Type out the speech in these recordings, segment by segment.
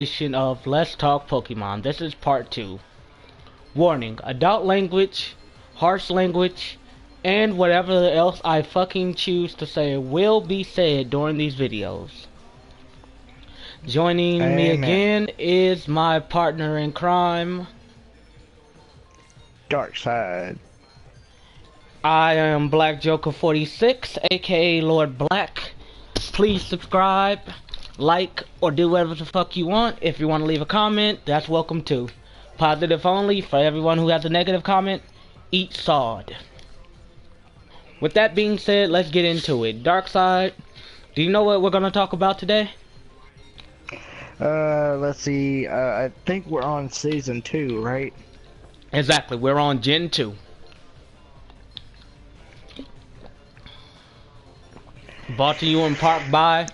edition of Let's Talk Pokemon. This is part 2. Warning, adult language, harsh language, and whatever else I fucking choose to say will be said during these videos. Joining me Amen. again is my partner in crime. Dark side. I am Black Joker 46, aka Lord Black. Please subscribe, like, or do whatever the fuck you want. If you want to leave a comment, that's welcome too. Positive only. For everyone who has a negative comment, eat sod. With that being said, let's get into it. Dark side, do you know what we're gonna talk about today? Let's see. I think we're on season 2, right? Exactly, we're on Gen 2. Brought to you in part by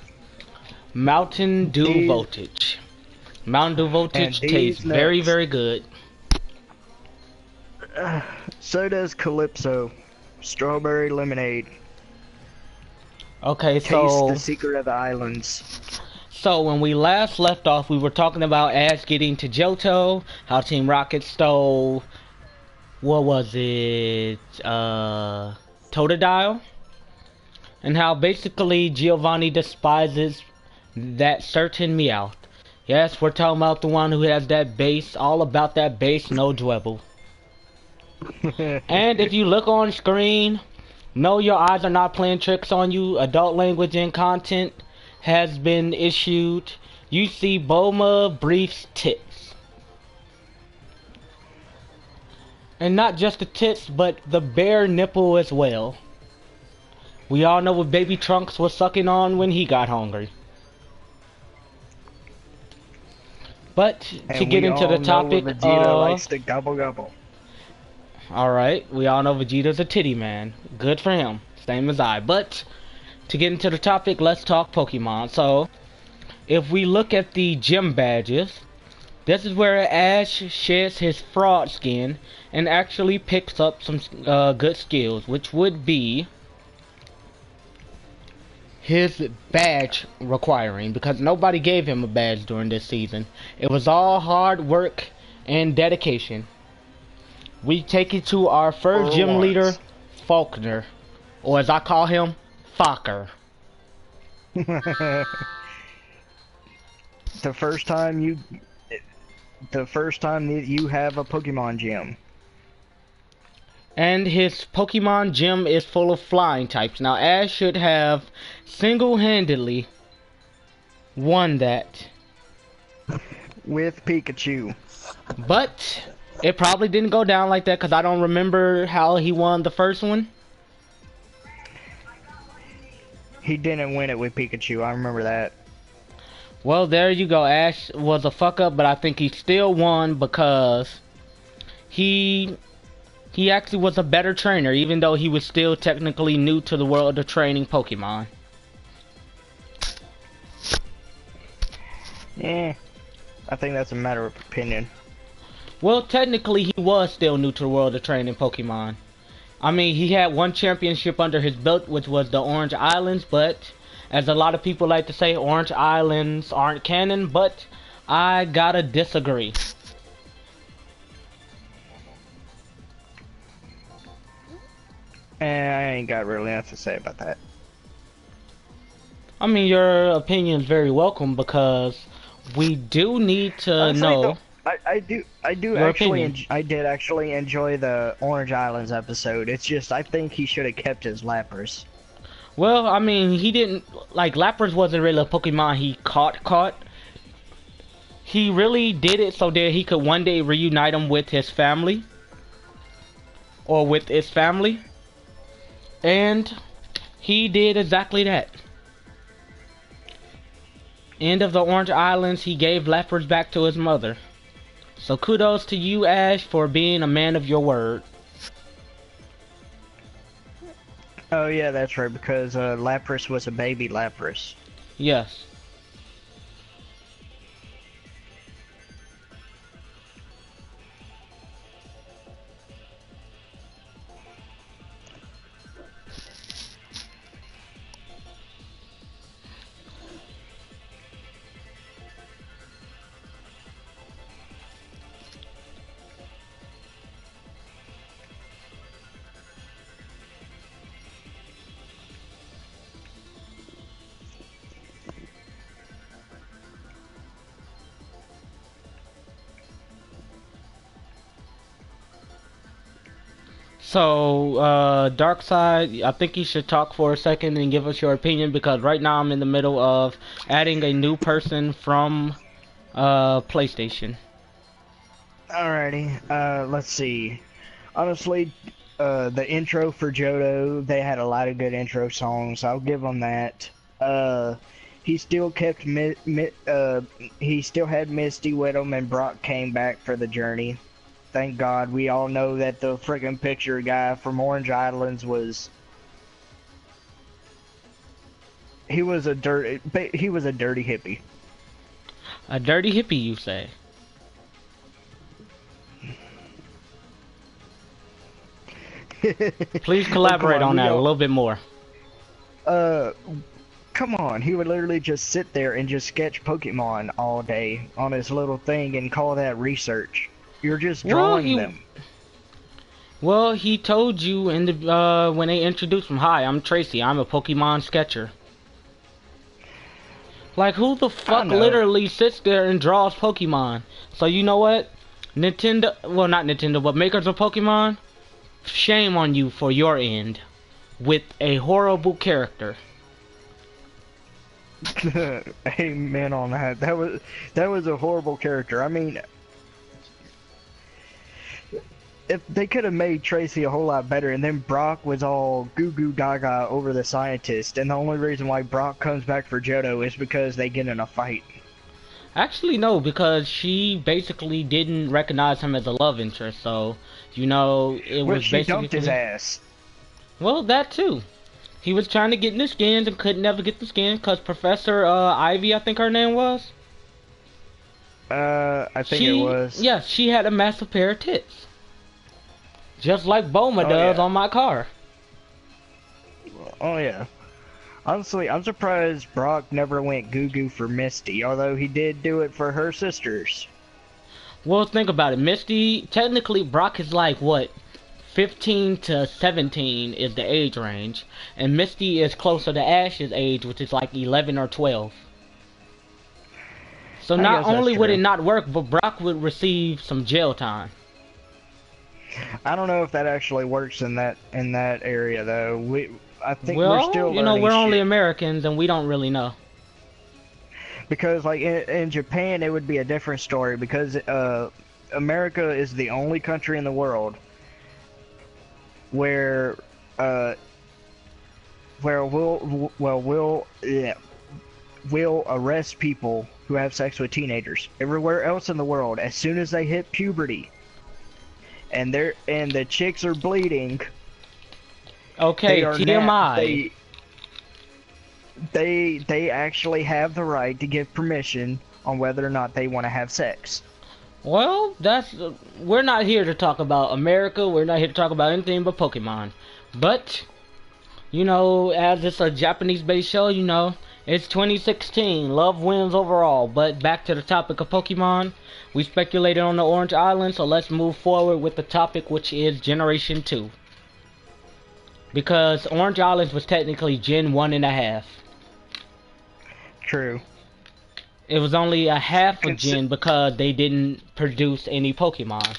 Mountain Dew Voltage. Mountain Dew Voltage tastes very, very good. So does Calypso. Strawberry lemonade. Okay, Taste so the secret of the islands. when we last left off, we were talking about Ash getting to Johto, how Team Rocket stole, what was it, Totodile, and how basically Giovanni despises that certain Meowth. Yes, we're talking about the one who has that base, all about that base, no dwebble. And if you look on screen, no, your eyes are not playing tricks on you. Adult language and content has been issued. You see Bulma Brief's tits. And not just the tits, but the bare nipple as well. We all know what Baby Trunks was sucking on when he got hungry. But to get into the topic, Vegeta likes to gobble gobble. Alright, we all know Vegeta's a titty man. Good for him. Same as I. But to get into the topic, let's talk Pokemon. So, if we look at the gym badges, this is where Ash sheds his fraud skin and actually picks up some good skills, which would be his badge requiring, because nobody gave him a badge during this season. It was all hard work and dedication. We take it to our first gym leader, Faulkner, or as I call him, Fokker. The first time that you have a Pokemon gym. And his Pokemon gym is full of flying types. Now Ash should have single-handedly won that. With Pikachu. But it probably didn't go down like that, because I don't remember how he won the first one. He didn't win it with Pikachu, I remember that. Well, there you go. Ash was a fuck up, but I think he still won because he actually was a better trainer, even though he was still technically new to the world of training Pokemon. Yeah, I think that's a matter of opinion. Well, technically he was still new to the world of training Pokemon. I mean, he had one championship under his belt, which was the Orange Islands, but as a lot of people like to say, Orange Islands aren't canon, but I gotta disagree. And I ain't got really nothing to say about that. I mean, your opinion is very welcome, because we do need to know. I did actually enjoy the Orange Islands episode. It's just I think he should have kept his Lapras. Well, I mean, he didn't, like, Lapras wasn't really a Pokemon he caught. He really did it so that he could one day reunite him with his family. Or with his family. And he did exactly that. End of the Orange Islands, he gave Lapras back to his mother. So kudos to you, Ash, for being a man of your word. Oh yeah, that's right, because Lapras was a baby Lapras. Yes. So, Dark Side, I think you should talk for a second and give us your opinion because right now I'm in the middle of adding a new person from PlayStation. Alrighty, let's see. Honestly, the intro for Johto, they had a lot of good intro songs. I'll give them that. He still kept he still had Misty with him, and Brock came back for the journey. Thank God. We all know that the friggin' picture guy from Orange Islands was he was a dirty hippie. A dirty hippie, you say? Please collaborate on that a little bit more. Come on, he would literally just sit there and just sketch Pokemon all day on his little thing and call that research. You're just drawing them. Well, he told you in the when they introduced him, "Hi, I'm Tracy. I'm a Pokemon sketcher." Like, who the fuck literally sits there and draws Pokemon? So you know what? Nintendo, well, not Nintendo, but makers of Pokemon, shame on you for your end with a horrible character. Amen on that. That was a horrible character. I mean, if they could have made Tracy a whole lot better, and then Brock was all goo goo gaga over the scientist, and the only reason why Brock comes back for Johto is because they get in a fight. Actually, no, because she basically didn't recognize him as a love interest, so, you know, it was basically... she dumped his ass. Well, that too. He was trying to get in the skins and could never get the skin because Professor Ivy, I think her name was. I think it was. Yeah, she had a massive pair of tits. Just like Boma does on my car. Oh yeah. Honestly, I'm surprised Brock never went goo-goo for Misty, although he did do it for her sisters. Well, think about it. Misty, technically Brock is like, what, 15 to 17 is the age range. And Misty is closer to Ash's age, which is like 11 or 12. So not only would it not work, but Brock would receive some jail time. I don't know if that actually works in that area though. I think we're still learning. You know, we're only Americans and we don't really know. Because like in Japan, it would be a different story because America is the only country in the world where we'll arrest people who have sex with teenagers. Everywhere else in the world, as soon as they hit puberty and the chicks are bleeding. Okay, TMI. They actually have the right to give permission on whether or not they want to have sex. Well, we're not here to talk about America. We're not here to talk about anything but Pokemon. But, you know, as it's a Japanese-based show, you know, it's 2016. Love wins overall. But back to the topic of Pokemon. We speculated on the Orange Island, so let's move forward with the topic, which is Generation 2. Because Orange Island was technically Gen 1.5. True. It was only a half a gen because they didn't produce any Pokemon.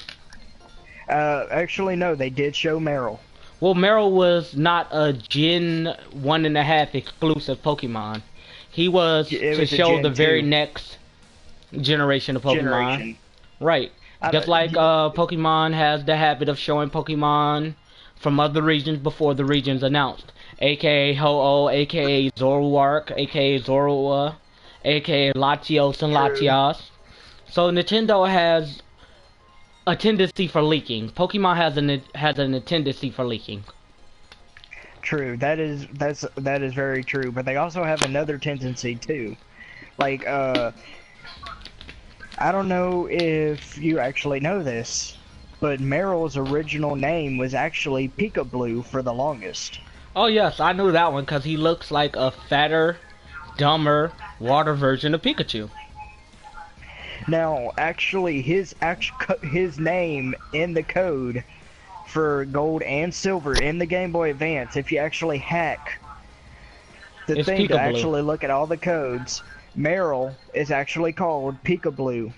Actually, no, they did show Meryl. Well, Meryl was not a Gen 1.5 exclusive Pokemon. He was to show the very next generation of Pokemon. Right. Just like Pokemon has the habit of showing Pokemon from other regions before the regions announced. AKA Ho-Oh, AKA Zoroark, AKA Zorua, AKA Latios and Latias. So Nintendo has a tendency for leaking. Pokemon has a tendency for leaking. True. That is very true. But they also have another tendency too. Like I don't know if you actually know this, but Meryl's original name was actually Peekaboo for the longest. Oh yes, I knew that one because he looks like a fatter, dumber, water version of Pikachu. Now, actually, his name in the code for Gold and Silver in the Game Boy Advance, if you actually hack the thing to actually look at all the codes, Meryl is actually called Peekaboo.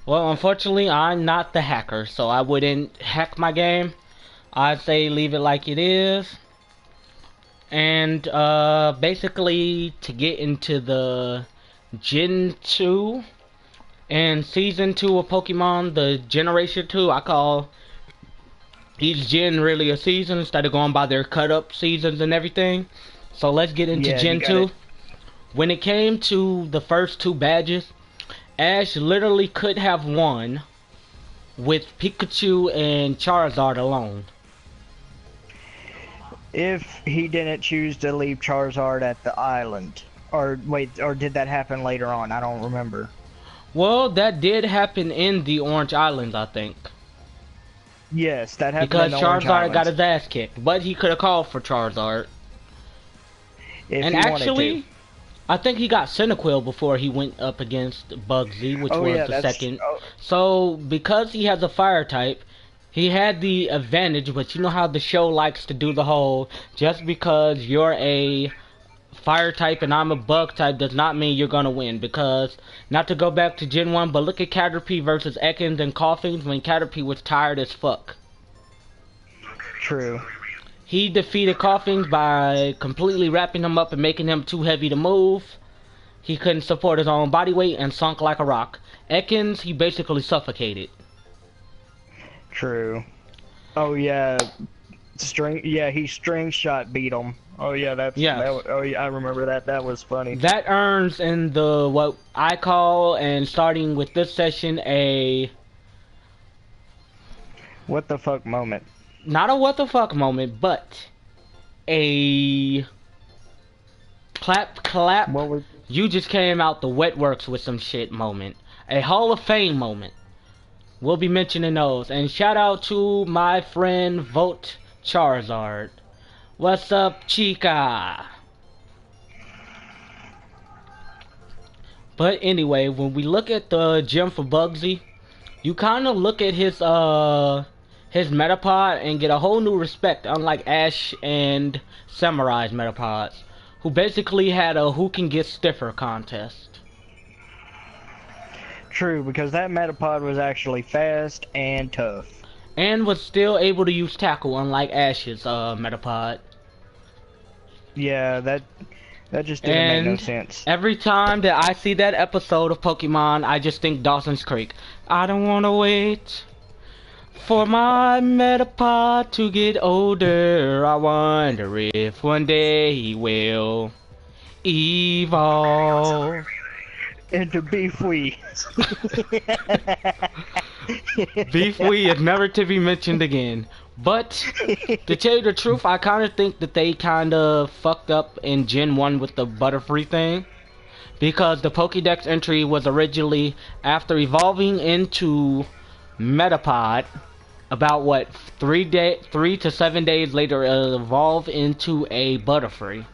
Well, unfortunately, I'm not the hacker, so I wouldn't hack my game. I'd say leave it like it is. And basically to get into the Gen 2 and Season 2 of Pokemon, the Generation 2, I call each gen really a season instead of going by their cut up seasons and everything. So let's get into Yeah, you Gen got 2. it. When it came to the first two badges, Ash literally could have won with Pikachu and Charizard alone. If he didn't choose to leave Charizard at the island. Or wait, or did that happen later on? I don't remember. Well, that did happen in the Orange Islands, I think. Yes, that happened Because in the Orange Charizard got Islands. his ass kicked. But he could have called for Charizard. If And he wanted to. actually, I think he got Cyndaquil before he went up against Bugsy, which Oh was yeah, the that's second. oh, So, because he has a fire type, he had the advantage, but you know how the show likes to do the whole, just because you're a fire type and I'm a bug type does not mean you're gonna win. Because, not to go back to Gen 1, but look at Caterpie versus Ekans and Coffins when Caterpie was tired as fuck. true. He defeated Coffins by completely wrapping him up and making him too heavy to move. He couldn't support his own body weight and sunk like a rock. Ekans, he basically suffocated. True. Oh yeah, he string shot beat him. Oh yeah, Yes. oh yeah, I remember that. That was funny. That earns in the what I call, and starting with this session, a What the fuck moment. not a what the fuck moment, but a clap. What was You just came out the wet works with some shit moment. A Hall of Fame moment. We'll be mentioning those. And shout out to my friend Vote Charizard. What's up, Chica? But anyway, when we look at the gym for Bugsy, you kind of look at his Metapod and get a whole new respect, unlike Ash and Samurai's Metapods, who basically had a who can get stiffer contest. True, because that Metapod was actually fast and tough. And was still able to use Tackle, unlike Ash's Metapod. Yeah, that just didn't make no sense. Every time that I see that episode of Pokemon, I just think Dawson's Creek. I don't want to wait for my Metapod to get older. I wonder if one day he will evolve Into Beefwee. Beefwee is never to be mentioned again. But, to tell you the truth, I kind of think that they kind of fucked up in Gen 1 with the Butterfree thing. Because the Pokédex entry was originally, after evolving into Metapod, about what, 3 to 7 days later, it'll evolve into a Butterfree.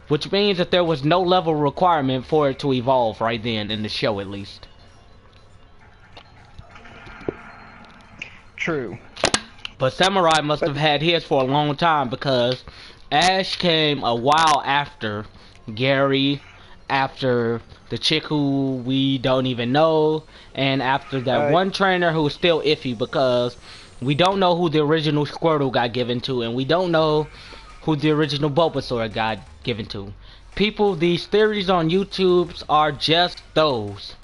Which means that there was no level requirement for it to evolve right then, in the show at least. True. But Samurai must have had his for a long time, because Ash came a while after Gary, after the chick who we don't even know, and after that one trainer who's still iffy, because we don't know who the original Squirtle got given to, and we don't know who the original Bulbasaur got given to. People, these theories on YouTube are just those.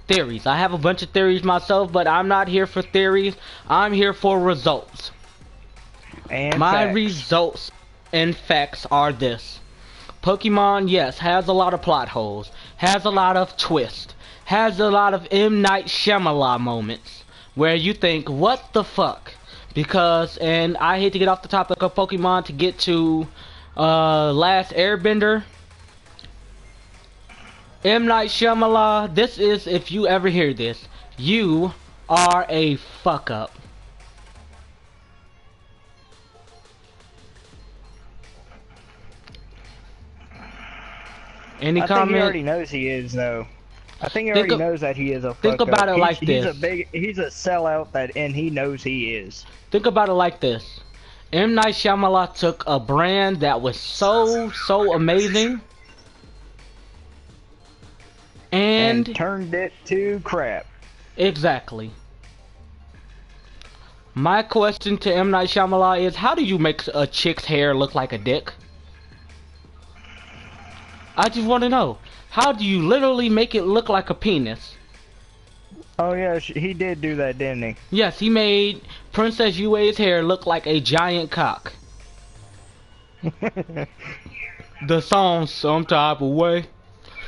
Theories. I have a bunch of theories myself, but I'm not here for theories. I'm here for results. And my facts. results and facts are this. Pokemon, yes, has a lot of plot holes, has a lot of twists, has a lot of M. Night Shyamalan moments where you think, what the fuck? Because, and I hate to get off the topic of Pokemon to get to Last Airbender. M. Night Shyamalan, this is, if you ever hear this, you are a fuck up. Any I comment? think he already knows he is, though. I think he already knows that he is a fuck Think about up. it like this. He's a sellout, and he knows he is. Think about it like this. M. Night Shyamalan took a brand that was so amazing and turned it to crap. exactly. My question to M. Night Shyamalan is, how do you make a chick's hair look like a dick? I just want to know. How do you literally make it look like a penis? Oh yeah, he did do that, didn't he? Yes, he made Princess Yue's hair look like a giant cock. The song Some Type of Way,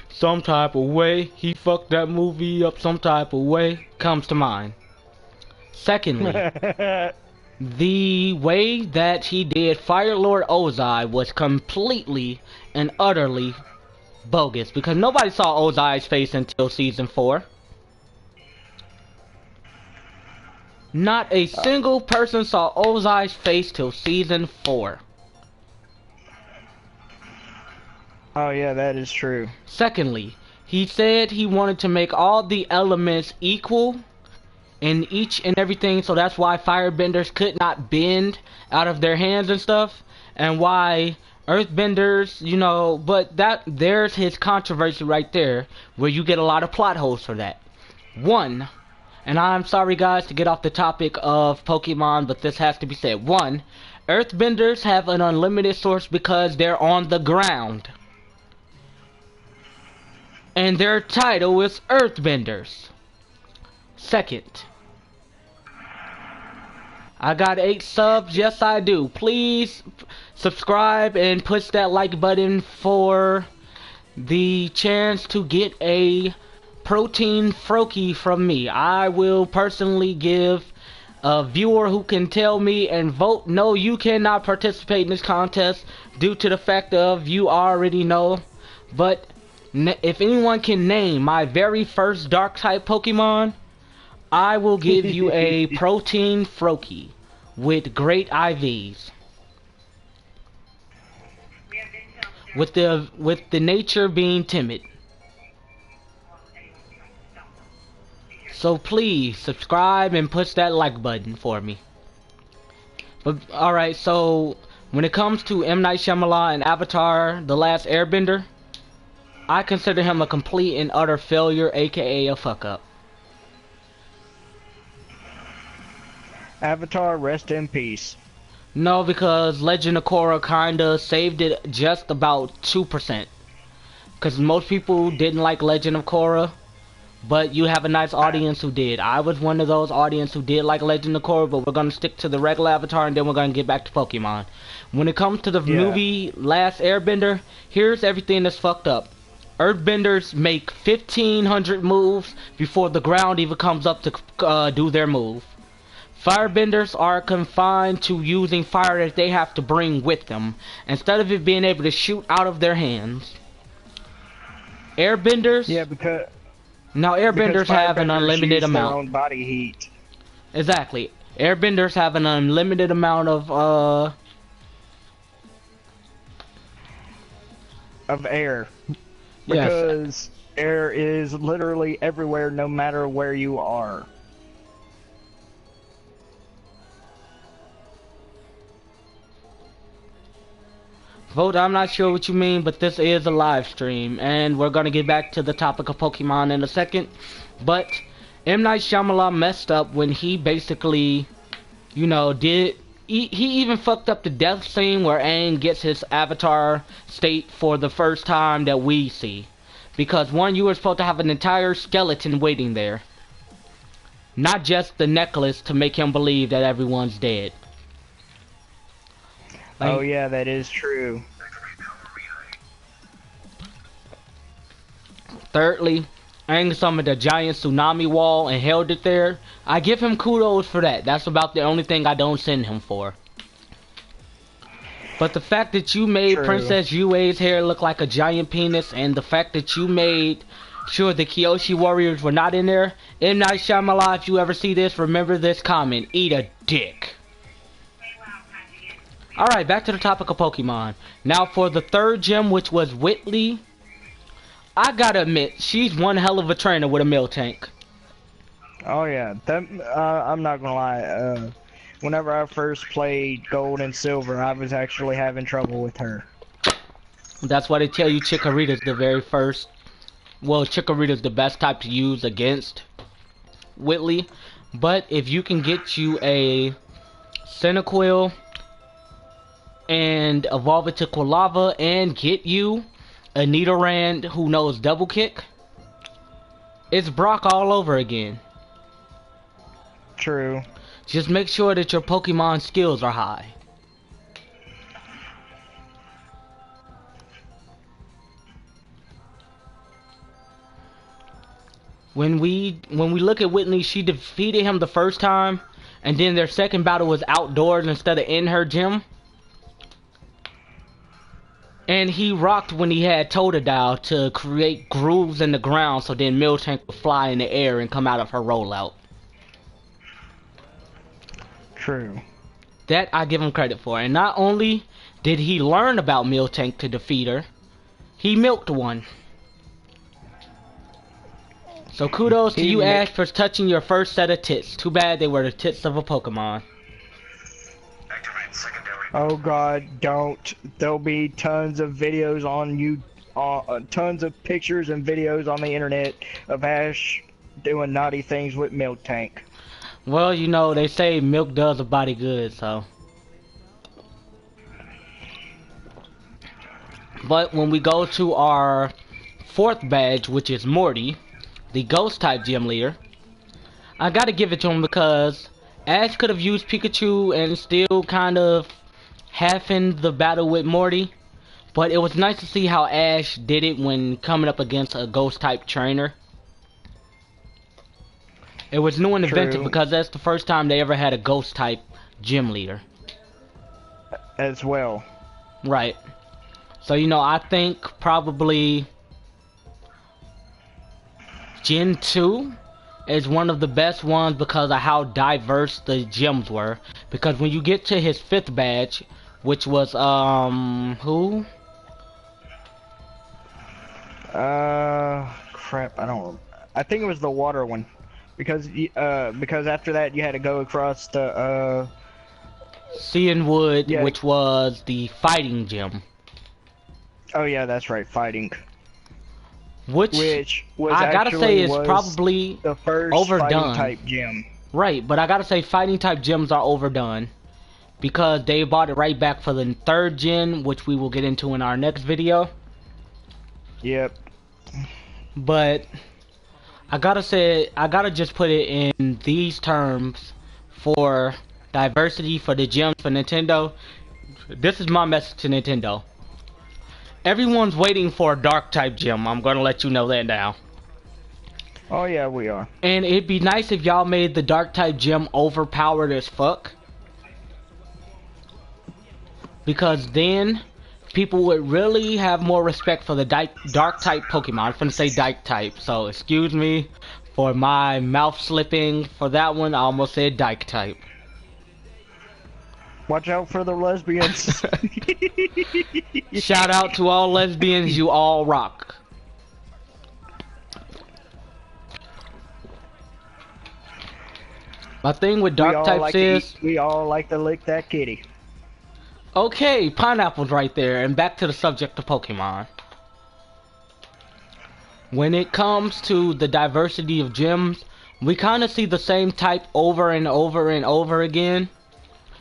Some Type of Way, he fucked that movie up some type of way, comes to mind. Secondly, the way that he did Fire Lord Ozai was completely and utterly bogus, because nobody saw Ozai's face until season 4. Not a single person saw Ozai's face till season 4. Oh yeah, that is true. Secondly, he said he wanted to make all the elements equal in each and everything, so that's why firebenders could not bend out of their hands and stuff, and why earthbenders, you know, but there's his controversy right there, where you get a lot of plot holes for that. One, and I'm sorry guys to get off the topic of Pokemon, but this has to be said. One, earthbenders have an unlimited source because they're on the ground. And their title is Earthbenders. Second, I got 8 subs. Yes, I do. Please subscribe and push that like button for the chance to get a protein frokie from me. I will personally give a viewer who can tell me and vote, no, you cannot participate in this contest due to the fact of you already know. But if anyone can name my very first dark type Pokemon, I will give you a protein frokie with great IVs. With the nature being timid. So please subscribe and push that like button for me. But alright, so when it comes to M. Night Shyamalan and Avatar: The Last Airbender, I consider him a complete and utter failure, aka a fuck up. Avatar, rest in peace. No, because Legend of Korra kinda saved it just about 2%. Because most people didn't like Legend of Korra, but you have a nice audience who did. I was one of those audience who did like Legend of Korra, but we're gonna stick to the regular Avatar and then we're gonna get back to Pokemon. When it comes to the movie Last Airbender, here's everything that's fucked up. Earthbenders make 1,500 moves before the ground even comes up to do their move. Firebenders are confined to using fire that they have to bring with them, instead of it being able to shoot out of their hands. Airbenders... Yeah, because... Now, airbenders have an unlimited amount. Their own body heat. Exactly. Airbenders have an unlimited amount of air. Because air is literally everywhere, no matter where you are. Vote, I'm not sure what you mean, but this is a live stream, and we're gonna get back to the topic of Pokemon in a second. But M. Night Shyamalan messed up when he basically, you know, he even fucked up the death scene where Aang gets his avatar state for the first time that we see. Because one, you were supposed to have an entire skeleton waiting there. Not just the necklace to make him believe that everyone's dead. Like, oh yeah, that is true. Thirdly, Aang summoned a giant tsunami wall and held it there. I give him kudos for that. That's about the only thing I don't send him for. But the fact that you made Princess Yue's hair look like a giant penis, and the fact that you made sure the Kyoshi warriors were not in there, M. Night Shyamalan, if you ever see this, remember this comment: eat a dick. Alright, back to the topic of Pokemon. Now for the third gym, which was Whitley, I gotta admit, she's one hell of a trainer with a milk tank. Oh yeah, that I'm not gonna lie. Whenever I first played Gold and Silver, I was actually having trouble with her. That's why they tell you Chikorita's the very first. Well, Chikorita's the best type to use against Whitley. But if you can get you a Cyndaquil, and evolve it to Quilava and get you a Nidoran who knows Double Kick, it's Brock all over again. True. Just make sure that your Pokemon skills are high. When we look at Whitney, she defeated him the first time, and then their second battle was outdoors instead of in her gym. And he rocked when he had Totodile to create grooves in the ground so then Miltank would fly in the air and come out of her rollout. True. That I give him credit for. And not only did he learn about Miltank to defeat her, he milked one. So kudos to you, Ash, for touching your first set of tits. Too bad they were the tits of a Pokemon. Oh God, don't. There'll be tons of videos on you, tons of pictures and videos on the internet of Ash doing naughty things with Miltank. Well, you know, they say milk does a body good, so. But when we go to our fourth badge, which is Morty, the ghost type gym leader, I gotta give it to him because Ash could have used Pikachu and still kind of half-in the battle with Morty, but it was nice to see how Ash did it when coming up against a ghost type trainer. It was new and inventive because that's the first time they ever had a ghost type gym leader. As well. Right. So, you know, I think probably Gen 2 is one of the best ones because of how diverse the gyms were. Because when you get to his fifth badge, which was, who? Crap, I think it was the water one. Because after that you had to go across the, Cianwood, yeah. which was the fighting gym. Oh yeah, that's right, fighting. Which was I gotta say is probably the first overdone. fighting type gym. Right, but I gotta say fighting type gyms are overdone. Because they brought it right back for the third gen, which we will get into in our next video. Yep. But I gotta just put it in these terms for diversity for the gyms for Nintendo. This is my message to Nintendo. Everyone's waiting for a dark type gym. I'm gonna let you know that now. Oh yeah, we are. And it'd be nice if y'all made the dark type gym overpowered as fuck. Because then people would really have more respect for the dark type Pokemon. I'm gonna say Dyke type, so excuse me for my mouth slipping for that one. I almost said Dyke type. Watch out for the lesbians. Shout out to all lesbians, you all rock. My thing with dark types is we all like to lick that kitty. Okay, pineapple's right there, and back to the subject of Pokemon. When it comes to the diversity of gyms, we kind of see the same type over and over and over again,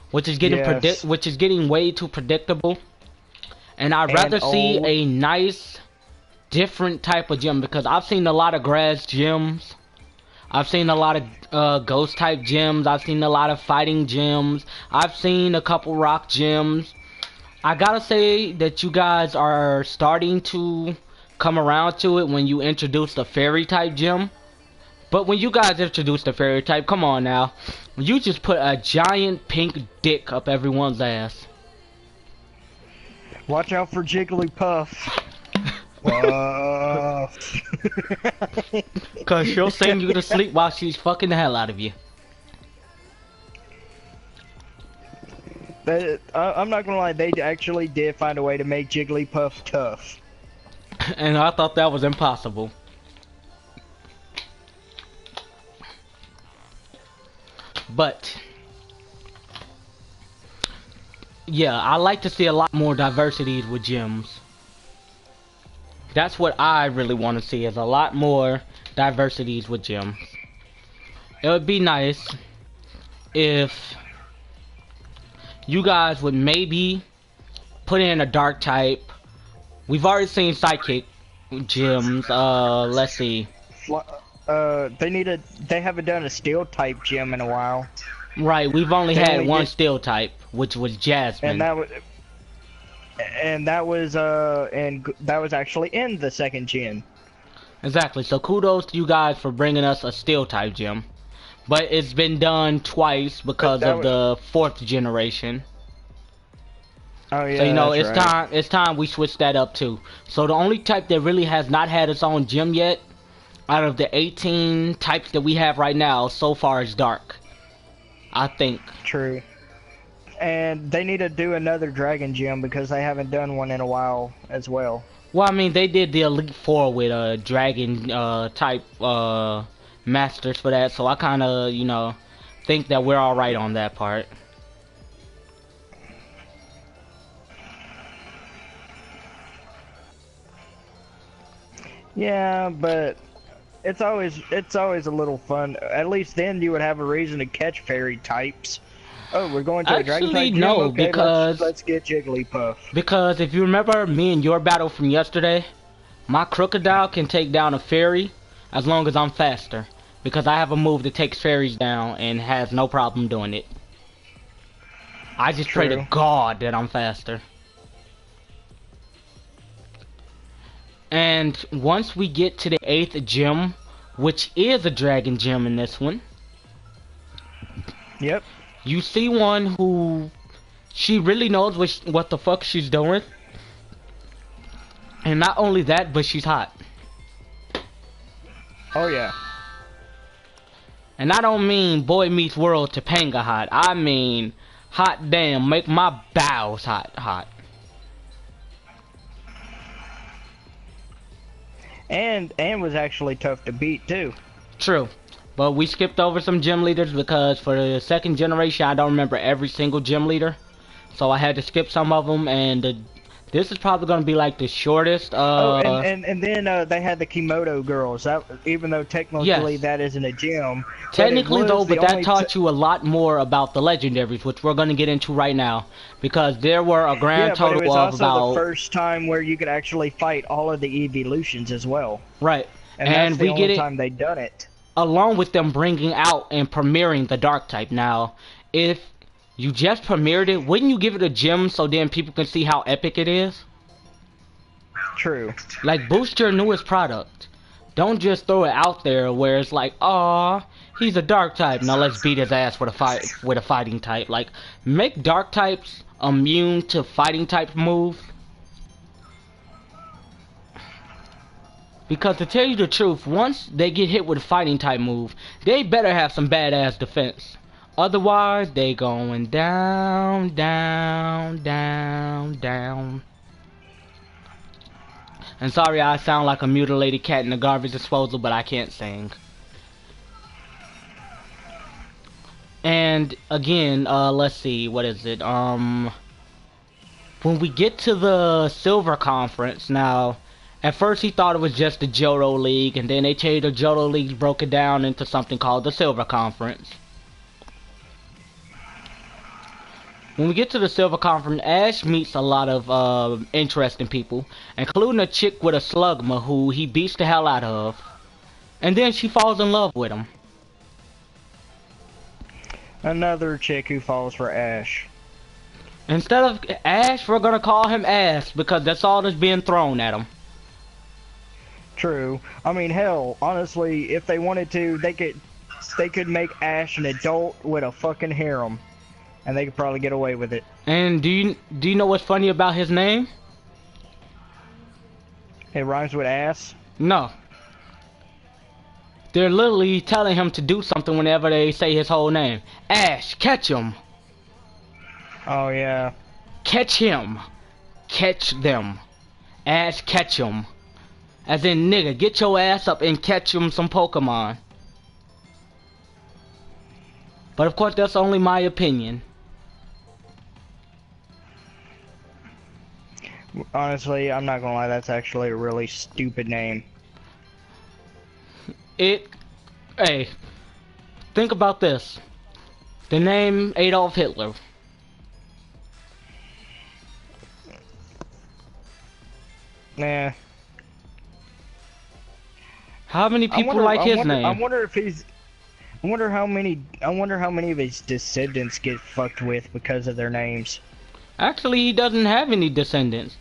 which is getting way too predictable. And I'd rather see a nice, different type of gym because I've seen a lot of grass gyms. I've seen a lot of ghost type gyms. I've seen a lot of fighting gyms. I've seen a couple rock gyms. I gotta say that you guys are starting to come around to it when you introduce the fairy type gym. But when you guys introduced the fairy type, come on now. You just put a giant pink dick up everyone's ass. Watch out for Jigglypuff. Cause she'll sing you to sleep while she's fucking the hell out of you. I'm not gonna lie, they actually did find a way to make Jigglypuff tough. And I thought that was impossible. But yeah, I like to see a lot more diversity with gyms. That's what I really want to see, is a lot more diversities with gyms. It would be nice if you guys would maybe put in a dark type. We've already seen psychic gyms. Let's see. They haven't done a steel type gym in a while. Right, we've only They had only one did, steel type, which was Jasmine. and that was actually in the second gen. Exactly. So kudos to you guys for bringing us a steel type gym. But it's been done twice because of the 4th generation. Oh yeah. So you know, that's right. it's time we switch that up too. So the only type that really has not had its own gym yet, out of the 18 types that we have right now, so far is dark. I think. True. And they need to do another dragon gym because they haven't done one in a while as well. Well, I mean, they did the Elite Four with a dragon type masters for that, so I kind of, you know, think that we're all right on that part. Yeah, but it's always a little fun. At least then you would have a reason to catch fairy types. Oh, we're going to a dragon type gym? No, okay, because let's get Jigglypuff. Because if you remember me and your battle from yesterday, my crocodile can take down a fairy as long as I'm faster. Because I have a move that takes fairies down and has no problem doing it. I just pray to God that I'm faster. And once we get to the 8th gym, which is a dragon gym in this one. Yep. You see one who, she really knows what the fuck she's doing. And not only that, but she's hot. Oh yeah. And I don't mean Boy Meets World Topanga hot. I mean, hot damn, make my bowels hot. And was actually tough to beat too. True. But we skipped over some gym leaders because for the 2nd generation, I don't remember every single gym leader. So I had to skip some of them, and this is probably going to be like the shortest. And then they had the Kimoto girls. That, even though technically that isn't a gym. Technically though, but that taught you a lot more about the legendaries, which we're going to get into right now. Because there were a grand total of about... Yeah, but it was also the first time where you could actually fight all of the evolutions as well. Right. And that's the only time they'd done it. Along with them bringing out and premiering the dark type. Now, if you just premiered it, wouldn't you give it a gym so then people can see how epic it is? True. Like, boost your newest product. Don't just throw it out there where it's like, aw, he's a dark type. Now let's beat his ass with a fighting type. Like, make dark types immune to fighting type moves. Because to tell you the truth, once they get hit with a fighting type move, they better have some badass defense. Otherwise, they going down, down, down, down. And sorry I sound like a mutilated cat in a garbage disposal, but I can't sing. And again, let's see, what is it? When we get to the Silver Conference, now, at first he thought it was just the Johto League, and then they changed the Johto League, broke it down into something called the Silver Conference. When we get to the Silver Conference, Ash meets a lot of interesting people, including a chick with a Slugma who he beats the hell out of. And then she falls in love with him. Another chick who falls for Ash. Instead of Ash, we're gonna call him Ash, because that's all that's being thrown at him. True. I mean, hell, honestly, if they wanted to, they could make Ash an adult with a fucking harem. And they could probably get away with it. And do you know what's funny about his name? It rhymes with ass? No. They're literally telling him to do something whenever they say his whole name. Ash, catch him. Oh, yeah. Catch him. Catch them. Ash, catch him. As in, nigga, get your ass up and catch him some Pokemon. But of course, that's only my opinion. Honestly, I'm not gonna lie, that's actually a really stupid name. Hey, think about this. The name Adolf Hitler. Nah. How many people like his name? I wonder if he's. I wonder how many. I wonder how many of his descendants get fucked with because of their names. Actually, he doesn't have any descendants.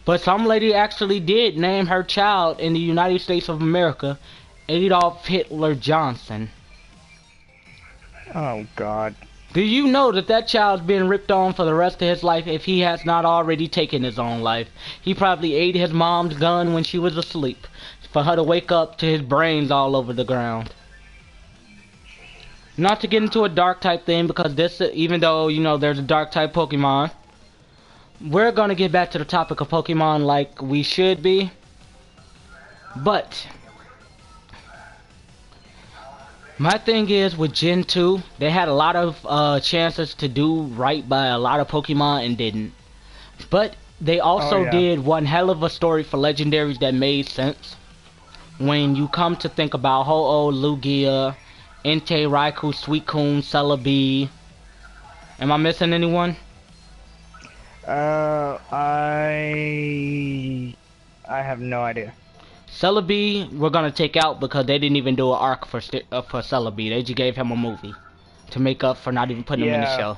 But some lady actually did name her child in the United States of America Adolf Hitler Johnson. Oh, God. Do you know that that child's being ripped on for the rest of his life if he has not already taken his own life? He probably ate his mom's gun when she was asleep for her to wake up to his brains all over the ground. Not to get into a dark type thing, because this, even though, you know, there's a dark type Pokemon, we're gonna get back to the topic of Pokemon like we should be. But my thing is, with Gen 2, they had a lot of chances to do right by a lot of Pokemon and didn't. But they also did one hell of a story for legendaries that made sense. When you come to think about Ho-Oh, Lugia, Entei, Raikou, Suicune, Celebi. Am I missing anyone? I have no idea. Celebi, we're gonna take out because they didn't even do an arc for Celebi. They just gave him a movie to make up for not even putting him in the show.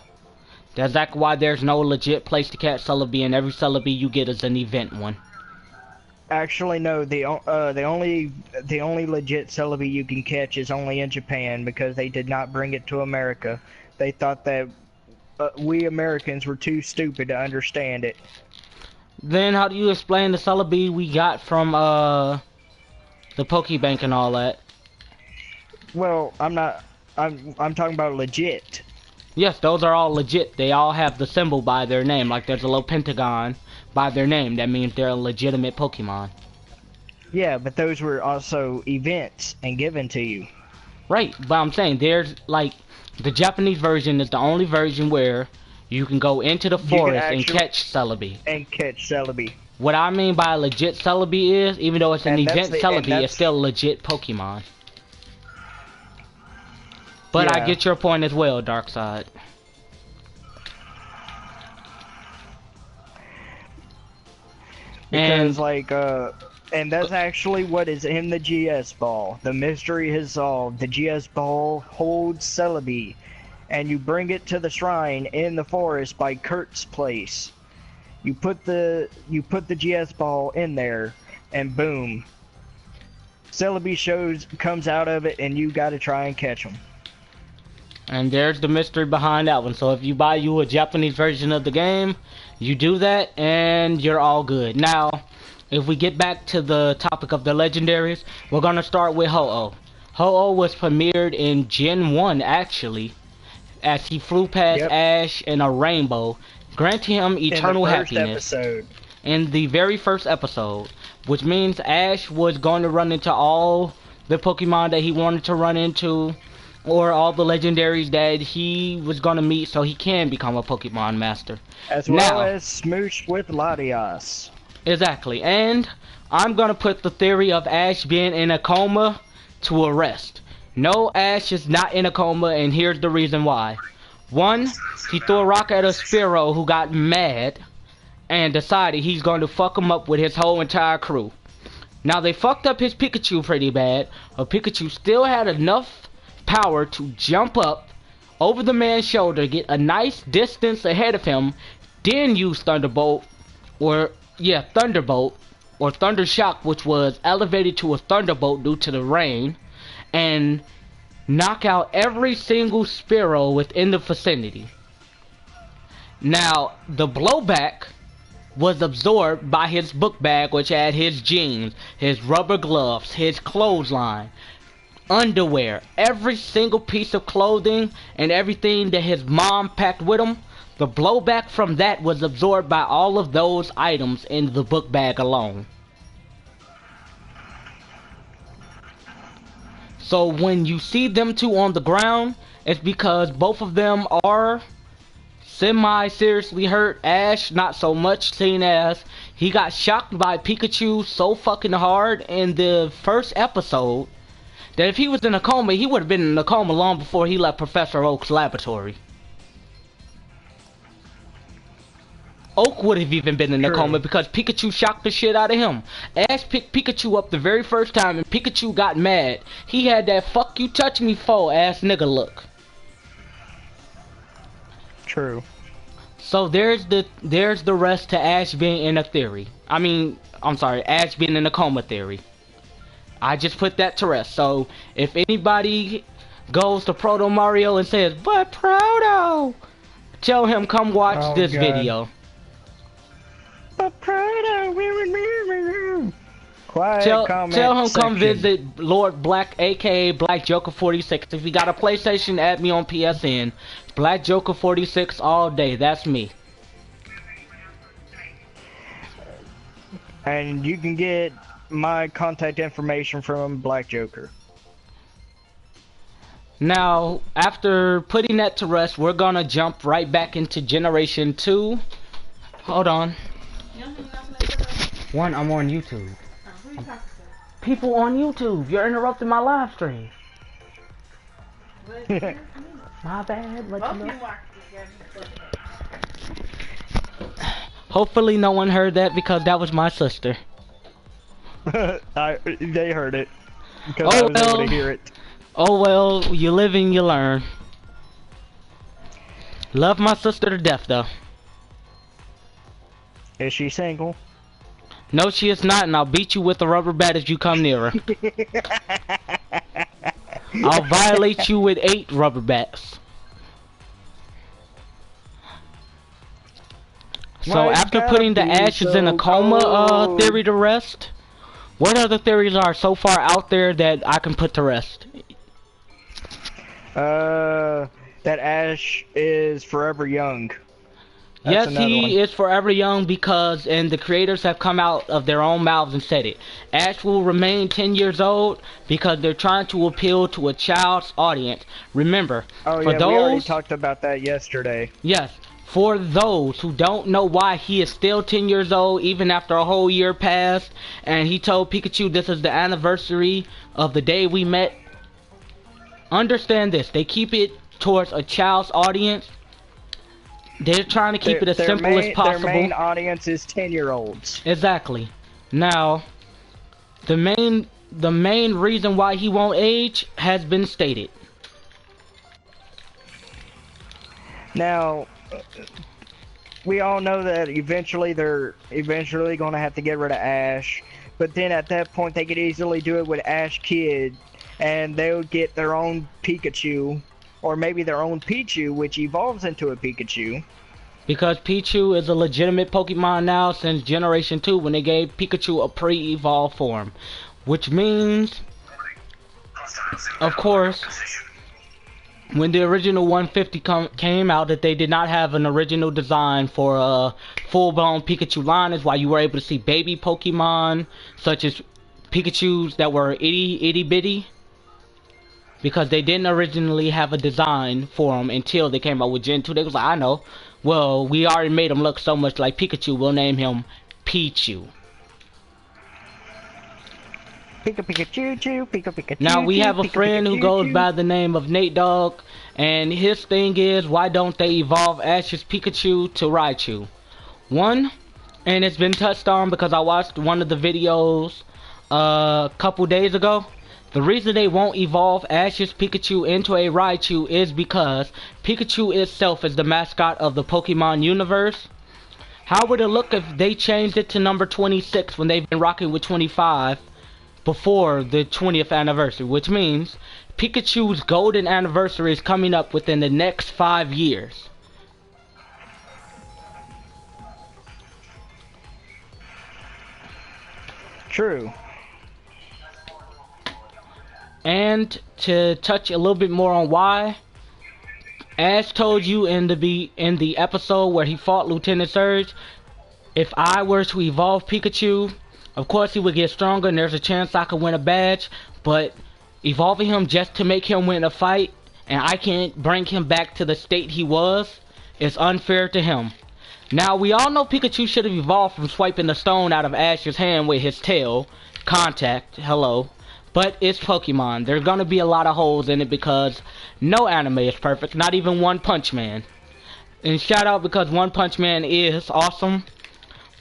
That's exactly why there's no legit place to catch Celebi, and every Celebi you get is an event one. Actually, no. The only legit Celebi you can catch is only in Japan, because they did not bring it to America. They thought that we Americans were too stupid to understand it. Then how do you explain the Celebi we got from the Pokebank and all that? Well, I'm talking about legit. Yes, those are all legit. They all have the symbol by their name. Like there's a little pentagon by their name. That means they're a legitimate Pokemon. Yeah, but those were also events and given to you. Right, but I'm saying there's like the Japanese version is the only version where you can go into the forest and catch Celebi. What I mean by legit Celebi is, even though it's an event Celebi, it's still a legit Pokemon. But yeah. I get your point as well, Darkside. Because, and that's actually what is in the GS ball. The mystery is solved. The GS ball holds Celebi, and you bring it to the shrine in the forest by Kurt's place. You put the GS ball in there, and boom, Celebi comes out of it, and you gotta try and catch him. And there's the mystery behind that one. So if you buy you a Japanese version of the game, you do that and you're all good. Now, if we get back to the topic of the legendaries, we're going to start with Ho-Oh. Ho-Oh was premiered in Gen 1 actually, as he flew past Ash in a rainbow, granting him eternal happiness. In the very first episode, which means Ash was going to run into all the Pokemon that he wanted to run into, or all the legendaries that he was gonna meet, so he can become a Pokemon master. As well as smooch with Latias. Exactly, and I'm gonna put the theory of Ash being in a coma to a rest. No, Ash is not in a coma, and here's the reason why. One, he threw a rock at a Spearow who got mad and decided he's going to fuck him up with his whole entire crew. Now, they fucked up his Pikachu pretty bad, but Pikachu still had enough power to jump up over the man's shoulder, get a nice distance ahead of him, then use Thunderbolt, or Thunder Shock, which was elevated to a Thunderbolt due to the rain, and knock out every single Spearow within the vicinity. Now, the blowback was absorbed by his book bag, which had his jeans, his rubber gloves, his clothesline, underwear, every single piece of clothing, and everything that his mom packed with him. The blowback from that was absorbed by all of those items in the book bag alone. So when you see them two on the ground, it's because both of them are semi-seriously hurt. Ash, not so much, seeing as he got shocked by Pikachu so fucking hard in the first episode that if he was in a coma, he would have been in a coma long before he left Professor Oak's laboratory. Oak would have even been in a True. coma because Pikachu shocked the shit out of him. Ash picked Pikachu up the very first time and Pikachu got mad. He had that fuck you touch me for ass nigga look. True. So there's the rest to Ash being in a theory. I'm sorry, Ash being in a coma theory. I just put that to rest. So if anybody goes to Proto Mario and says, "But Proto," tell him come watch this video. But Proto, quiet Tell comment him section. come visit Lord Black, aka Black Joker 46. If you got a PlayStation, add me on PSN. Black Joker 46 all day. That's me. And you can get my contact information from Black Joker. Now, after putting that to rest, we're gonna jump right back into Generation 2. Hold on. One, I'm on YouTube. People on YouTube, you're interrupting my live stream. My bad. Hopefully no one heard that because that was my sister. They heard it. Because I was able to hear it. Oh well, you live and you learn. Love my sister to death though. Is she single? No, she is not, and I'll beat you with a rubber bat if you come near her. I'll violate you with 8 rubber bats. So after putting the Ashes in a coma theory to rest, what other theories are so far out there that I can put to rest? That Ash is forever young. Yes, he is forever young because, and the creators have come out of their own mouths and said it. Ash will remain 10 years old because they're trying to appeal to a child's audience. Remember, for those, we already talked about that yesterday. Yes, for those who don't know why he is still 10 years old even after a whole year passed, and he told Pikachu this is the anniversary of the day we met. Understand this, they keep it towards a child's audience. They're trying to keep it as simple as possible. Their main audience is 10-year-olds. Exactly. Now, the main reason why he won't age has been stated. Now, we all know that eventually they're going to have to get rid of Ash, but then at that point they could easily do it with Ash Kid, and they would get their own Pikachu. Or maybe their own Pichu, which evolves into a Pikachu. Because Pichu is a legitimate Pokemon now since Generation 2 when they gave Pikachu a pre-evolved form. Which means, of course, when the original 150 came out, that they did not have an original design for a full-blown Pikachu line, is why you were able to see baby Pokemon, such as Pikachus that were itty-bitty. Because they didn't originally have a design for them until they came out with Gen 2. They was like, I know. Well, we already made him look so much like Pikachu, we'll name him Pichu. Now, we have a friend who goes by the name of Nate Dogg, and his thing is, why don't they evolve Ash's Pikachu to Raichu? One, and it's been touched on because I watched one of the videos a couple days ago. The reason they won't evolve Ash's Pikachu into a Raichu is because Pikachu itself is the mascot of the Pokemon universe. How would it look if they changed it to number 26 when they've been rocking with 25 before the 20th anniversary? Which means Pikachu's golden anniversary is coming up within the next 5 years. True. And to touch a little bit more on why, Ash told you in the episode where he fought Lieutenant Surge, if I were to evolve Pikachu, of course he would get stronger and there's a chance I could win a badge, but evolving him just to make him win a fight and I can't bring him back to the state he was is unfair to him. Now, we all know Pikachu should have evolved from swiping the stone out of Ash's hand with his tail. Contact, hello. But it's Pokemon. There's gonna be a lot of holes in it because no anime is perfect, not even One Punch Man. And shout out because One Punch Man is awesome.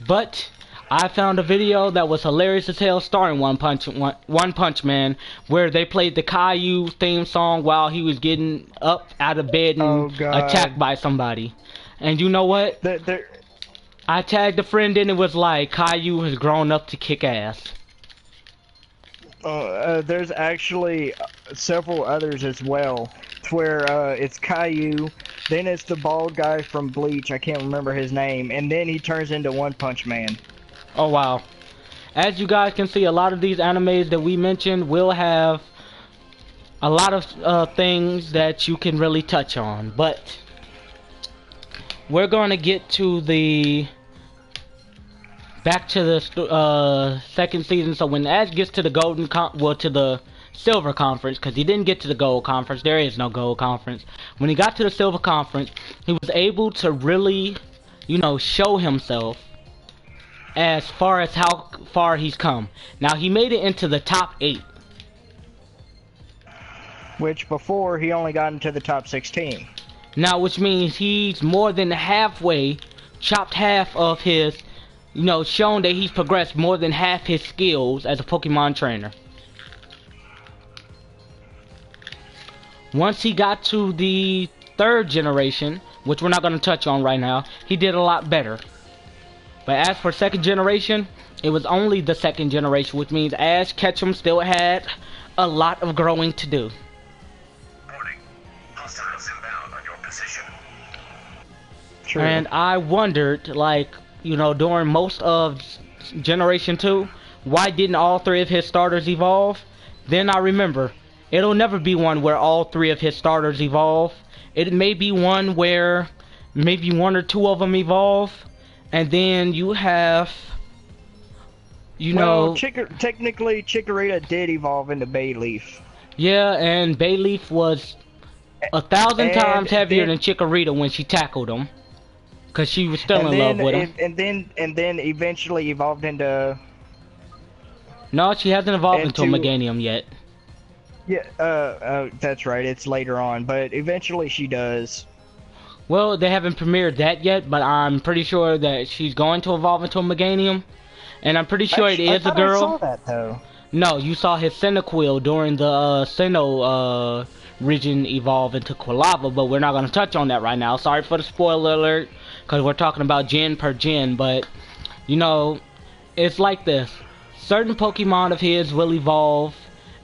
But I found a video that was hilarious as hell starring One Punch Man, where they played the Caillou theme song while he was getting up out of bed and attacked by somebody. And you know what? I tagged a friend and it was like, Caillou has grown up to kick ass. There's actually several others as well, to where it's Caillou, then it's the bald guy from Bleach, I can't remember his name, and then he turns into One Punch Man. Oh wow. As you guys can see, a lot of these animes that we mentioned will have a lot of things that you can really touch on, but we're going to get to the back to the second season. So when Ash gets to the to the Silver Conference, because he didn't get to the Gold Conference, there is no Gold Conference. When he got to the Silver Conference, he was able to really, you know, show himself as far as how far he's come. Now he made it into the top 8. Which before he only got into the top 16. Now which means he's more than halfway, chopped half of his, you know, shown that he's progressed more than half his skills as a Pokemon trainer. Once he got to the 3rd generation, which we're not going to touch on right now, he did a lot better. But as for 2nd generation, it was only the 2nd generation, which means Ash Ketchum still had a lot of growing to do. Warning. Hostiles inbound on your position. True. And I wondered, like, you know, during most of Generation 2, why didn't all 3 of his starters evolve? Then I remember, it'll never be one where all 3 of his starters evolve. It may be one where maybe 1 or 2 of them evolve, and then you have, you know... technically Chikorita did evolve into Bayleaf. Yeah, and Bayleaf was 1,000 times heavier than Chikorita when she tackled him. Because she was still in love with him. And then eventually evolved into... No, she hasn't evolved into a Meganium yet. Yeah, that's right, it's later on, but eventually she does. Well, they haven't premiered that yet, but I'm pretty sure that she's going to evolve into a Meganium. And I'm pretty sure it is a girl. I saw that, though. No, you saw his Cyndaquil during the Sinnoh region evolve into Quilava, but we're not going to touch on that right now. Sorry for the spoiler alert, because we're talking about gen per gen, but, you know, it's like this. Certain Pokemon of his will evolve,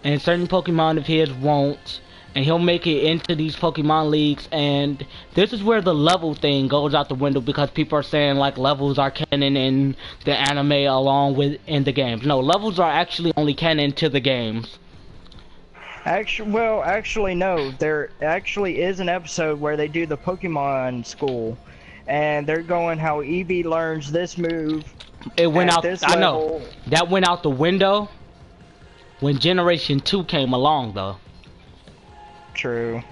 and certain Pokemon of his won't, and he'll make it into these Pokemon leagues, and this is where the level thing goes out the window, because people are saying like levels are canon in the anime along with in the games. No, levels are actually only canon to the games. Actually no, there actually is an episode where they do the Pokemon school, and they're going how Eevee learns this move. It went out, I know, that went out the window when Generation 2 came along though. True.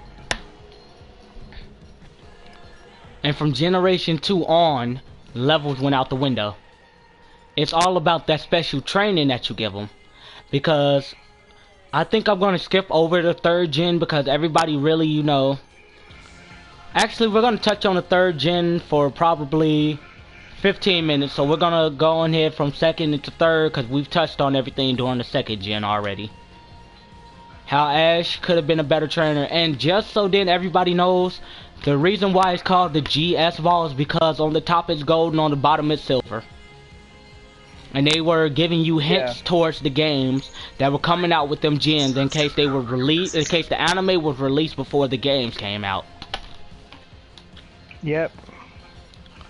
And from Generation 2 on, levels went out the window. It's all about that special training that you give them. Because I think I'm going to skip over the 3rd gen because everybody really, you know... Actually, we're going to touch on the 3rd gen for probably 15 minutes. So we're going to go on here from 2nd into 3rd because we've touched on everything during the 2nd gen already. How Ash could have been a better trainer. And just so then everybody knows, the reason why it's called the GS ball is because on the top it's gold and on the bottom it's silver. And they were giving you hints towards the games that were coming out with them gens in case they were released, in case the anime was released before the games came out. Yep.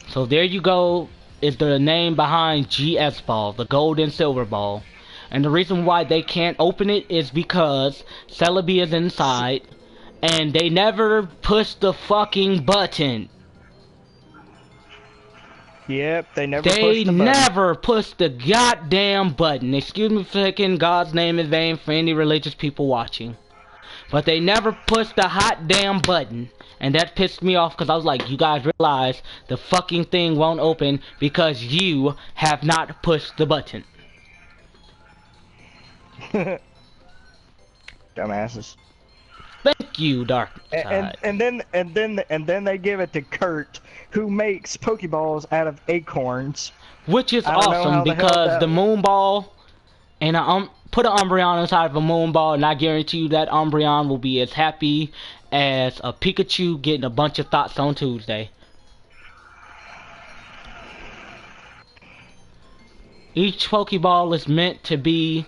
So there you go, is the name behind GS ball, the gold and silver ball. And the reason why they can't open it is because Celebi is inside, and they never pushed the fucking button. Yep, they never pushed the button. They never pushed the goddamn button. Excuse me for taking God's name in vain for any religious people watching. But they never pushed the hot damn button. And that pissed me off because I was like, you guys realize the fucking thing won't open because you have not pushed the button. Dumbasses. Thank you, Dark Side. And then they give it to Kurt, who makes Pokeballs out of acorns. Which is I don't know awesome how the hell because that the Moon Ball, and put an Umbreon inside of a Moon Ball, and I guarantee you that Umbreon will be as happy as a Pikachu getting a bunch of thoughts on Tuesday. Each Pokeball is meant to be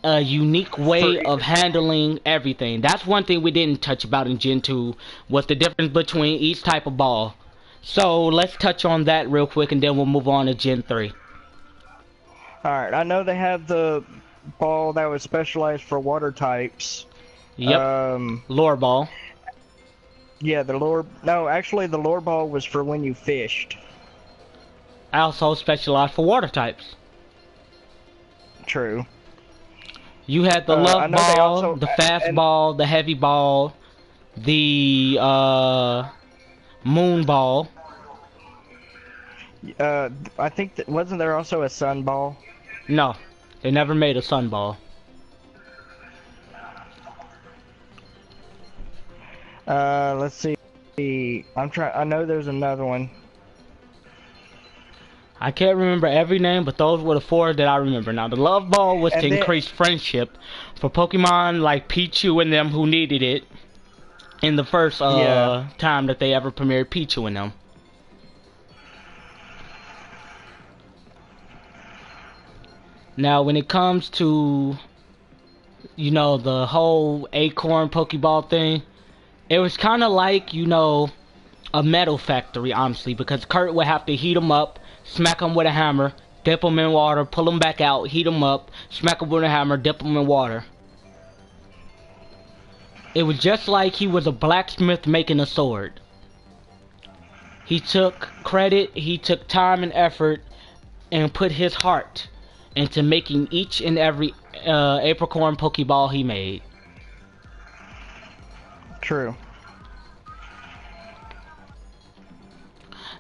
a unique way of handling everything. That's one thing we didn't touch about in Gen 2, was the difference between each type of ball. So let's touch on that real quick and then we'll move on to Gen 3. Alright, I know they have the ball that was specialized for water types. Yep. Lure Ball. Yeah, the lure... No, actually the lure ball was for when you fished. Also specialized for water types. True. You had the Love Ball, the Fast Ball, the Heavy Ball, the Moon Ball. I think that wasn't there also a Sun Ball? No, they never made a Sun Ball. Let's see. I know there's another one. I can't remember every name, but those were the 4 that I remember. Now, the Love Ball was to increase friendship for Pokemon like Pichu and them who needed it in the first time that they ever premiered Pichu and them. Now, when it comes to, you know, the whole Acorn Pokeball thing, it was kind of like, you know, a metal factory, honestly, because Kurt would have to heat them up, smack them with a hammer, dip them in water, pull them back out, heat them up, smack them with a hammer, dip them in water. It was just like he was a blacksmith making a sword. He took credit, he took time and effort, and put his heart into making each and every Apricorn Pokeball he made. True.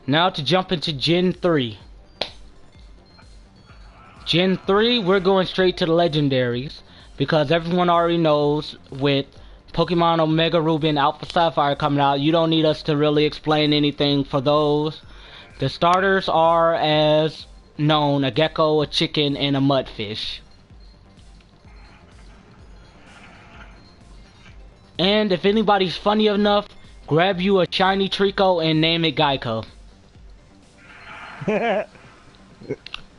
Now to jump into Gen 3. Gen 3, we're going straight to the legendaries, because everyone already knows with Pokemon Omega Ruby and Alpha Sapphire coming out, you don't need us to really explain anything for those. The starters are, as known, a gecko, a chicken, and a mudfish. And if anybody's funny enough, grab you a shiny Trico and name it Geico.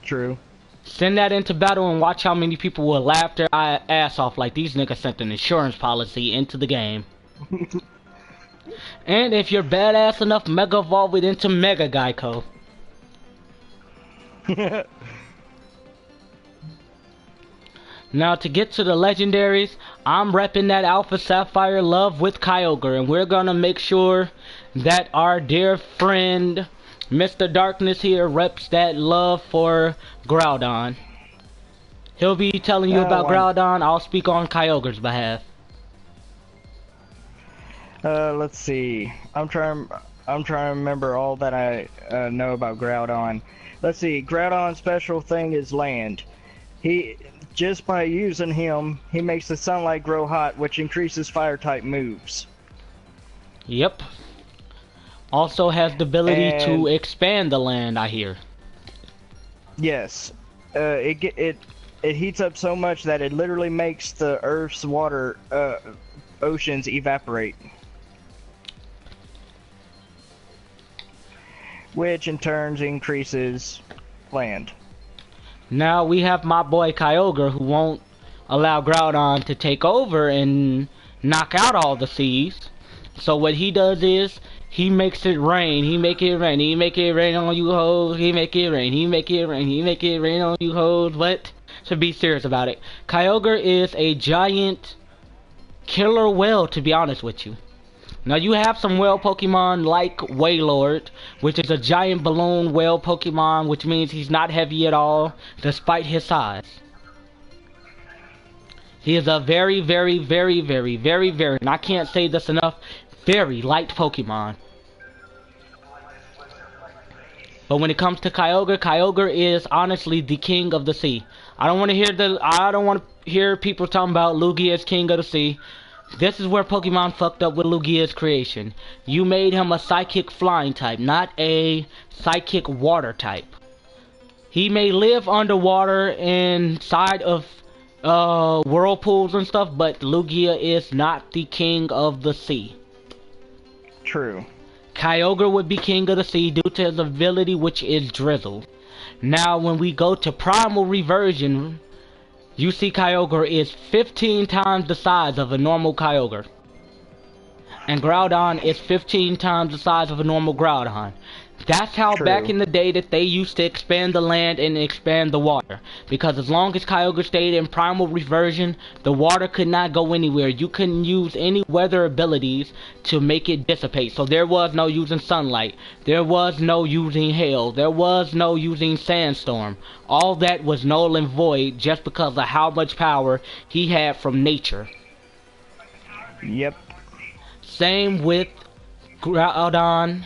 True. Send that into battle and watch how many people will laugh their ass off like these niggas sent an insurance policy into the game. And if you're badass enough, Mega Evolve it into Mega Geico. Now to get to the legendaries, I'm repping that Alpha Sapphire love with Kyogre, and we're gonna make sure that our dear friend Mr. Darkness here reps that love for Groudon. He'll be telling you about Groudon. I'll speak on Kyogre's behalf. Let's see. I'm trying to remember all that I know about Groudon. Let's see. Groudon's special thing is land. He just by using him, he makes the sunlight grow hot, which increases fire type moves. Yep. Also has the ability to expand the land, I hear. Yes. It heats up so much that it literally makes the Earth's water oceans evaporate. Which in turn increases land. Now we have my boy Kyogre, who won't allow Groudon to take over and knock out all the seas. So what he does is he makes it rain. He make it rain. He make it rain on you hoes. He make it rain. He make it rain. He make it rain on you hoes. What? To be serious about it, Kyogre is a giant killer whale, to be honest with you. Now you have some whale Pokemon like Wailord, which is a giant balloon whale Pokemon, which means he's not heavy at all, despite his size. He is a very, very, very, very, very, very, and I can't say this enough, very light Pokemon. But when it comes to Kyogre, Kyogre is honestly the king of the sea. I don't want to hear people talking about Lugia as king of the sea. This is where Pokemon fucked up with Lugia's creation. You made him a psychic flying type, not a psychic water type. He may live underwater inside of whirlpools and stuff, but Lugia is not the king of the sea. True. Kyogre would be king of the sea due to his ability, which is Drizzle. Now, when we go to Primal Reversion, you see Kyogre is 15 times the size of a normal Kyogre. And Groudon is 15 times the size of a normal Groudon. That's how True. back in the day that they used to expand the land and expand the water. Because as long as Kyogre stayed in Primal Reversion, the water could not go anywhere. You couldn't use any weather abilities to make it dissipate. So there was no using sunlight. There was no using hail. There was no using sandstorm. All that was null and void just because of how much power he had from nature. Yep. Same with Groudon.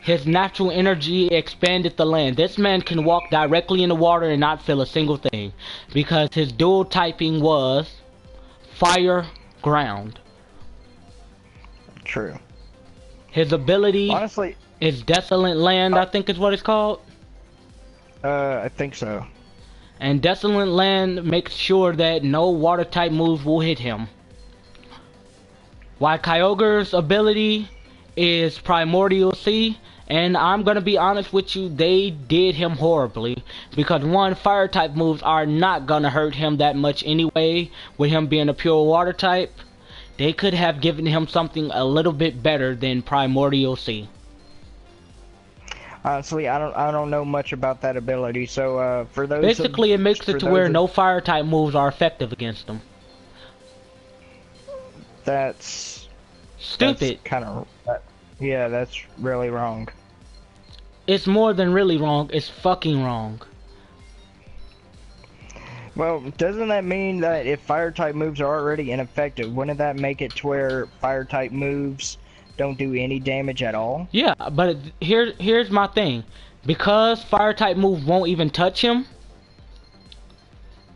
His natural energy expanded the land. This man can walk directly in the water and not feel a single thing. Because his dual typing was fire, ground. True. His ability Honestly, is Desolate Land, I think is what it's called. I think so. And Desolate Land makes sure that no water type moves will hit him. While Kyogre's ability is Primordial Sea. And I'm gonna be honest with you, they did him horribly. Because one, fire type moves are not gonna hurt him that much anyway, with him being a pure water type. They could have given him something a little bit better than Primordial Sea. Honestly, I don't know much about that ability. So for those Basically, it makes it to where no fire type moves are effective against him. That's stupid. Kind of yeah, that's really wrong. It's more than really wrong. It's fucking wrong. Well, doesn't that mean that if fire type moves are already ineffective, wouldn't that make it to where fire type moves don't do any damage at all? Yeah, but here's my thing. Because fire type moves won't even touch him,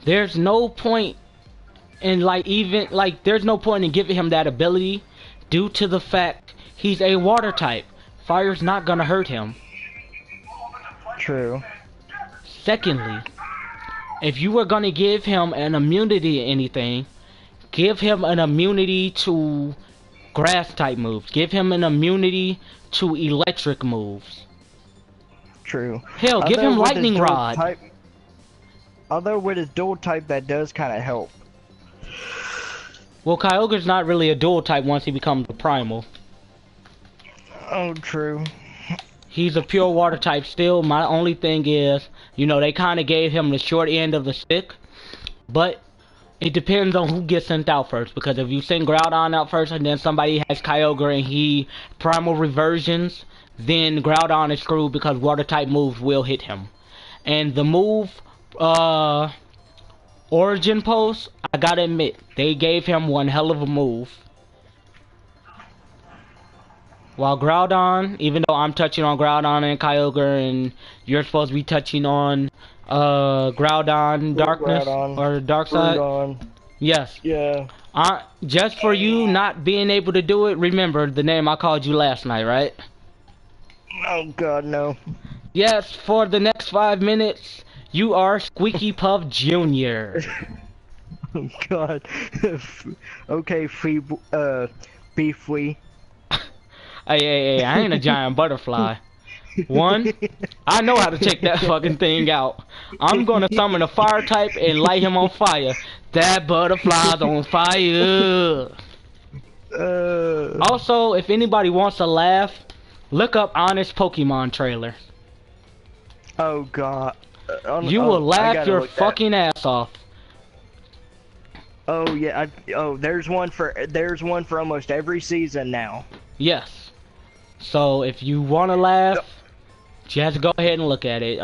there's no point in there's no point in giving him that ability due to the fact he's a water type. Fire's not gonna hurt him. True. Secondly, if you were gonna give him an immunity to anything, give him an immunity to grass type moves. Give him an immunity to electric moves. True. Hell, give him lightning rod. Although with his dual type, that does kind of help. Well, Kyogre's not really a dual type once he becomes a primal. Oh, true. He's a pure water type still. My only thing is, you know, they kind of gave him the short end of the stick. But it depends on who gets sent out first. Because if you send Groudon out first and then somebody has Kyogre and he primal reversions, then Groudon is screwed because water type moves will hit him. And the move, Origin Post, I gotta admit, they gave him one hell of a move. While Groudon, even though I'm touching on Groudon and Kyogre, and you're supposed to be touching on Groudon Darkness Groudon. or Dark Side. Groudon. Yes. Yeah. Just for you not being able to do it, remember the name I called you last night, right? Oh God, no. Yes, for the next 5 minutes, you are Squeaky Puff Jr. Oh God. Okay, Beefy. Hey, I ain't a giant butterfly. One, I know how to take that fucking thing out. I'm gonna summon a fire type and light him on fire. That butterfly's on fire. Also, if anybody wants to laugh, look up Honest Pokemon trailer. Oh God. You will laugh your fucking ass off. Oh yeah. There's one for almost every season now. Yes. So if you want to laugh, just go ahead and look at it.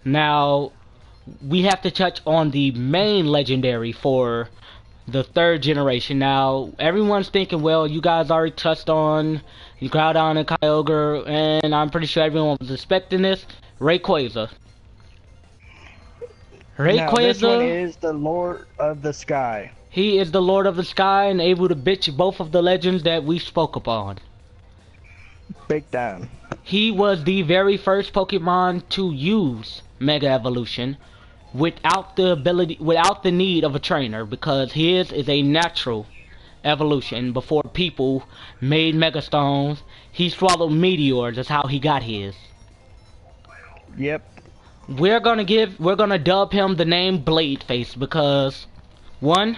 Now we have to touch on the main legendary for the 3rd generation. Now everyone's thinking, well, you guys already touched on Groudon and Kyogre, and I'm pretty sure everyone was expecting this. Rayquaza. Now, this one is the Lord of the Sky. He is the Lord of the Sky and able to bitch both of the legends that we spoke upon. Big time. He was the very first Pokemon to use Mega Evolution without the need of a trainer, because his is a natural evolution. Before people made Mega Stones, he swallowed meteors. That's how he got his. Yep. We're gonna dub him the name Blade Face because, one,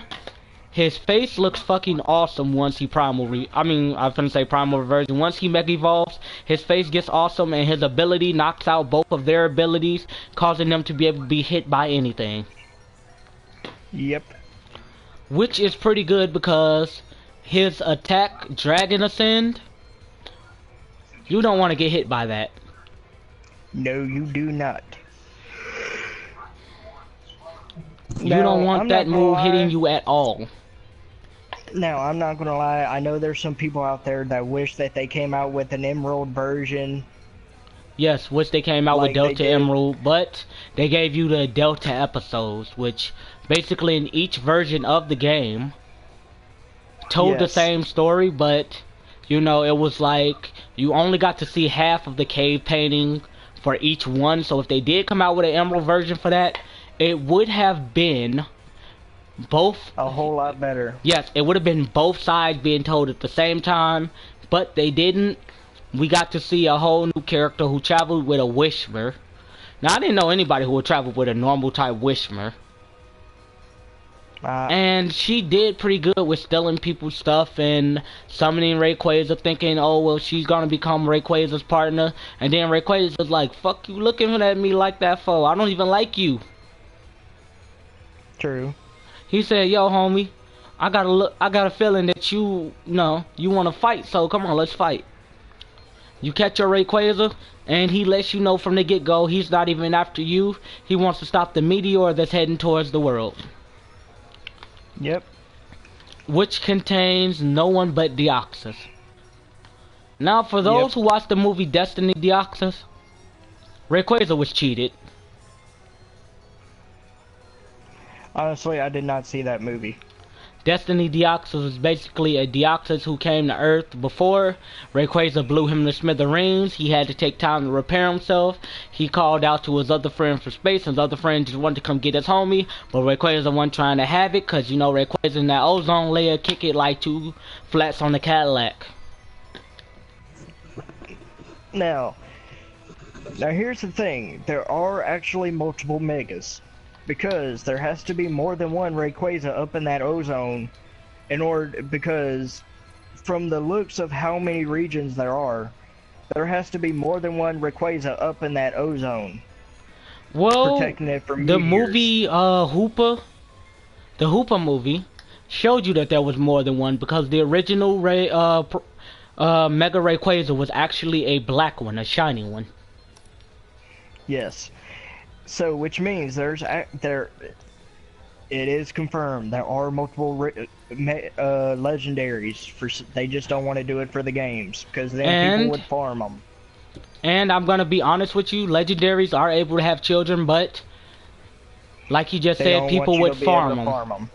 his face looks fucking awesome once he I was gonna say primal reversion. Once he mega evolves, his face gets awesome and his ability knocks out both of their abilities, causing them to be able to be hit by anything. Yep. Which is pretty good because his attack, Dragon Ascend, you don't want to get hit by that. No, you do not. You don't want that move hitting you at all. Now, I'm not gonna lie, I know there's some people out there that wish that they came out with an Emerald version. Yes, which they came out with Like Delta Emerald, but they gave you the Delta episodes, which basically in each version of the game told the same story, but you know, it was like you only got to see half of the cave painting for each one. So if they did come out with an Emerald version for that, it would have been both a whole lot better. Yes, it would have been both sides being told at the same time, but they didn't. We got to see a whole new character who traveled with a Wishmer. Now, I didn't know anybody who would travel with a normal type Wishmer. And she did pretty good with stealing people's stuff and summoning Rayquaza, thinking, oh, well, she's gonna become Rayquaza's partner. And then Rayquaza's like, fuck you looking at me like that for? I don't even like you. True. He said, yo, homie, I got a feeling that you want to fight, so come on, let's fight. You catch your Rayquaza, and he lets you know from the get-go he's not even after you. He wants to stop the meteor that's heading towards the world. Yep. Which contains no one but Deoxys. Now, for those who watched the movie Destiny Deoxys, Rayquaza was cheated. Honestly, I did not see that movie. Destiny Deoxys was basically a Deoxys who came to Earth before Rayquaza blew him to smithereens. He had to take time to repair himself. He called out to his other friend for space. His other friend just wanted to come get his homie, but Rayquaza wasn't trying to have it, because, you know, Rayquaza in that ozone layer kick it like two flats on the Cadillac. Now here's the thing. There are actually multiple Megas. Because there has to be more than one Rayquaza up in that ozone because from the looks of how many regions there has to be more than one Rayquaza up in that ozone. Well, protecting it from the meteors. movie the Hoopa movie showed you that there was more than one, because the original Mega Rayquaza was actually a black one, a shiny one. Yes. So, which means it is confirmed there are multiple legendaries. They just don't want to do it for the games, because then people would farm them. And I'm gonna be honest with you, legendaries are able to have children, but like he just said, people would farm them.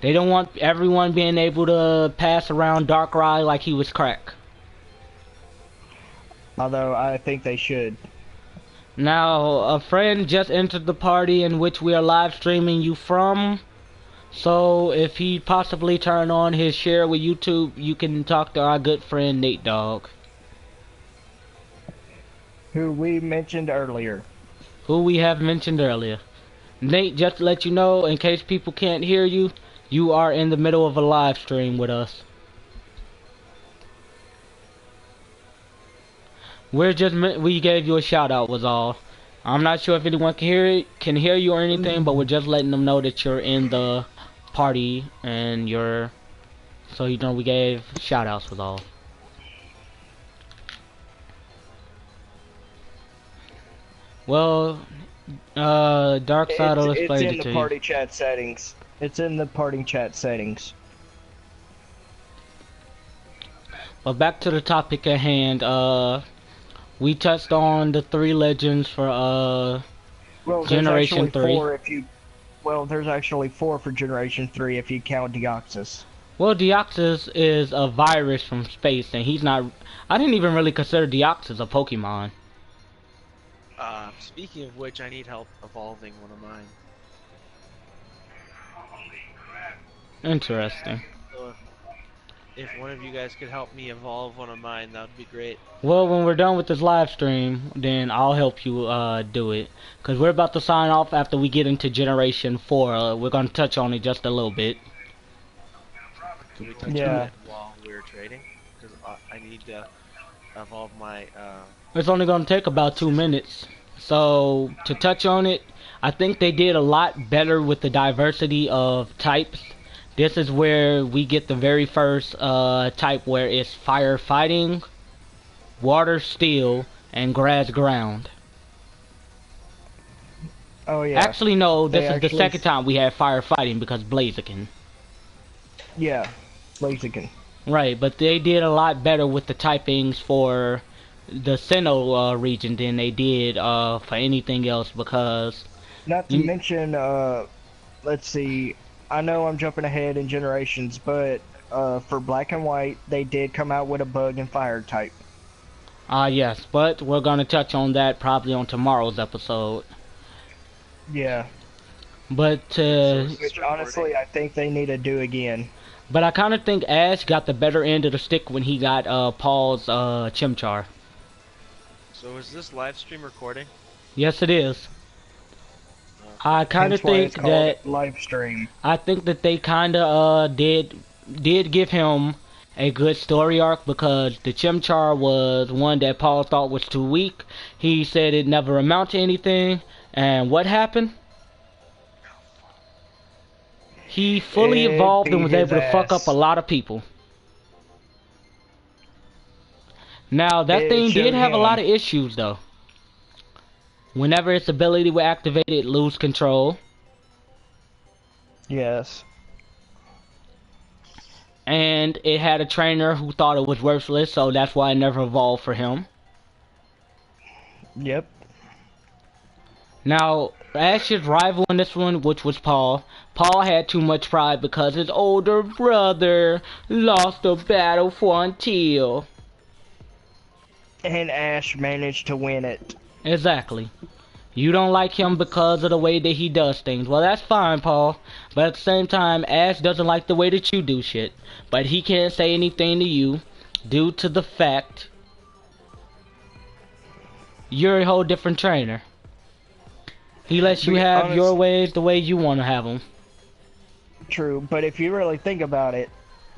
They don't want everyone being able to pass around Darkrai like he was crack. Although I think they should. Now, a friend just entered the party in which we are live streaming you from. So, if he possibly turn on his share with YouTube, you can talk to our good friend Nate Dogg. Who we mentioned earlier. Nate, just to let you know, in case people can't hear you, you are in the middle of a live stream with us. We gave you a shout out was all. I'm not sure if anyone can hear you or anything, but we're just letting them know that you're in the party and so you know we gave shout outs was all. Well, Dark Side will explain it to you. It's in the party chat settings. It's in the party chat settings. But back to the topic at hand, we touched on the 3 legends for Generation 3. Well, there's actually 4 for Generation 3 if you count Deoxys. Well, Deoxys is a virus from space, and he's not. I didn't even really consider Deoxys a Pokemon. Speaking of which, I need help evolving one of mine. Interesting. So if one of you guys could help me evolve one of mine, that would be great. Well, when we're done with this live stream, then I'll help you do it. Because we're about to sign off after we get into Generation 4. We're going to touch on it just a little bit. Can we touch on Yeah. it while we're trading? Because I need to evolve my... It's only going to take about 2 minutes. So, to touch on it, I think they did a lot better with the diversity of types. This is where we get the very first type where it's fire fighting, water steel, and grass ground. Oh yeah. Actually, no, this They is the actually second time we have fire fighting because Blaziken. Yeah. Blaziken. Right, but they did a lot better with the typings for the Sinnoh region than they did for anything else because... Not to mention, let's see, I know I'm jumping ahead in generations, but for Black and White, they did come out with a bug and fire type. Yes, but we're going to touch on that probably on tomorrow's episode. Yeah. But, Which honestly, I think they need to do again. but I kind of think Ash got the better end of the stick when he got Paul's Chimchar. So is this live stream recording? Yes, it is. I kind of Hence why think it's called that live stream. I think that they kind of did give him a good story arc because the Chimchar was one that Paul thought was too weak. He said it never amounted to anything, and what happened? He fully It evolved and beat was his able to fuck ass. up a lot of people. Now that It thing did showed have a him. lot of issues though. Whenever its ability was activated, it lose control. Yes. And it had a trainer who thought it was worthless, so that's why it never evolved for him. Yep. Now, Ash's rival in this one, which was Paul, Paul had too much pride because his older brother lost a battle for Until. And Ash managed to win it. Exactly. You don't like him because of the way that he does things. Well, that's fine, Paul. But at the same time, Ash doesn't like the way that you do shit. But he can't say anything to you due to the fact you're a whole different trainer. He lets you Be have honest- your ways the way you want to have them. True, but if you really think about it,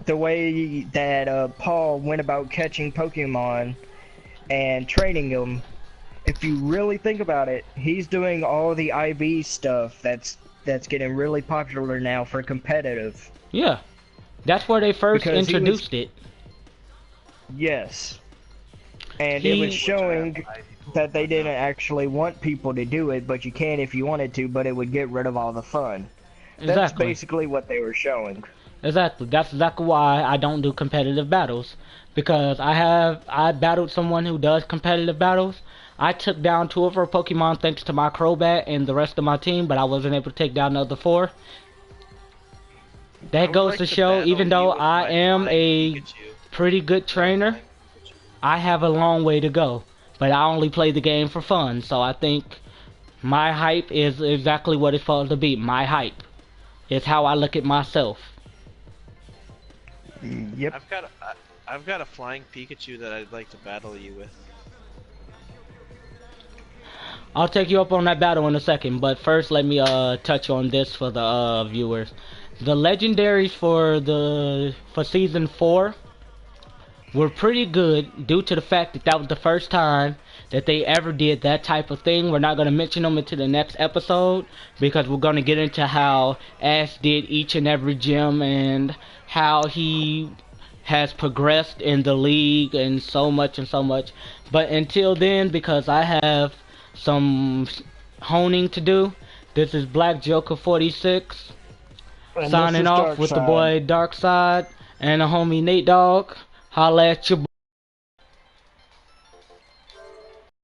the way that Paul went about catching Pokemon and training them, if you really think about it, he's doing all the IV stuff that's getting really popular now for competitive. Yeah. That's where they first Because he was- introduced it. Yes. And it He- was showing that they didn't actually want people to do it, but you can if you wanted to, but it would get rid of all the fun. That's Exactly. basically what they were showing. Exactly. That's exactly why I don't do competitive battles. Because I battled someone who does competitive battles. I took down 2 of her Pokemon thanks to my Crobat and the rest of my team, but I wasn't able to take down the other 4. I That would goes like to to show, battle even you though with I my am flying a Pikachu. pretty good trainer, I have a long way to go. But I only play the game for fun, so I think my hype is exactly what it's supposed to be. My hype is how I look at myself. Yep. I've got a flying Pikachu that I'd like to battle you with. I'll take you up on that battle in a second, but first let me touch on this for the viewers. The legendaries for season 4 were pretty good due to the fact that that was the first time that they ever did that type of thing. We're not going to mention them until the next episode because we're going to get into how Ash did each and every gym and how he has progressed in the league and so much and so much. But until then, because I have some honing to do, this is Black Joker 46 And this signing is off with the Darkside. boy Darkside and the homie Nate Dogg. Holla at your boy.